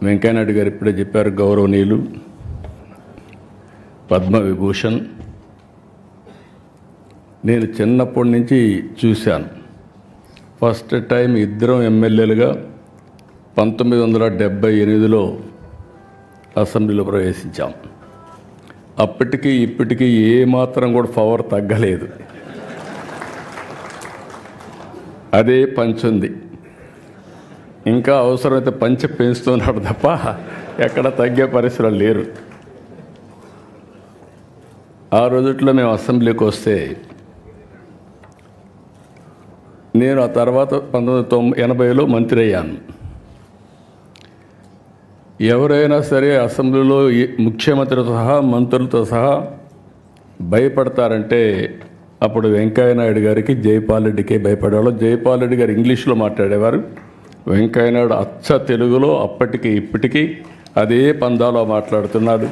వెంకయ్యనాయుడు గారు ఇప్పుడే చెప్పారు, గౌరవనీయులు పద్మవిభూషణ్. నేను చిన్నప్పటి నుంచి చూశాను. ఫస్ట్ టైం ఇద్దరం ఎమ్మెల్యేలుగా 1978లో అసెంబ్లీలో ప్రవేశించాం. అప్పటికి ఇప్పటికీ ఏమాత్రం కూడా పవర్ తగ్గలేదు, అదే పంచుంది. ఇంకా అవసరమైతే పంచె పెంచుతున్నాడు తప్ప ఎక్కడ తగ్గే పరిస్థితులు లేరు. ఆ రోజుట్లో మేము అసెంబ్లీకి వస్తే, నేను ఆ తర్వాత 1980లో మంత్రి అయ్యాను. ఎవరైనా సరే అసెంబ్లీలో ముఖ్యమంత్రితో సహా మంత్రులతో సహా భయపడతారంటే అప్పుడు వెంకయ్యనాయుడు గారికి, జైపాల్ రెడ్డికి భయపడేవాళ్ళు. జైపాల్ రెడ్డి గారు ఇంగ్లీష్లో మాట్లాడేవారు, వెంకయ్యనాయుడు అచ్చ తెలుగులో అప్పటికి ఇప్పటికీ అదే పందాలో మాట్లాడుతున్నాడు.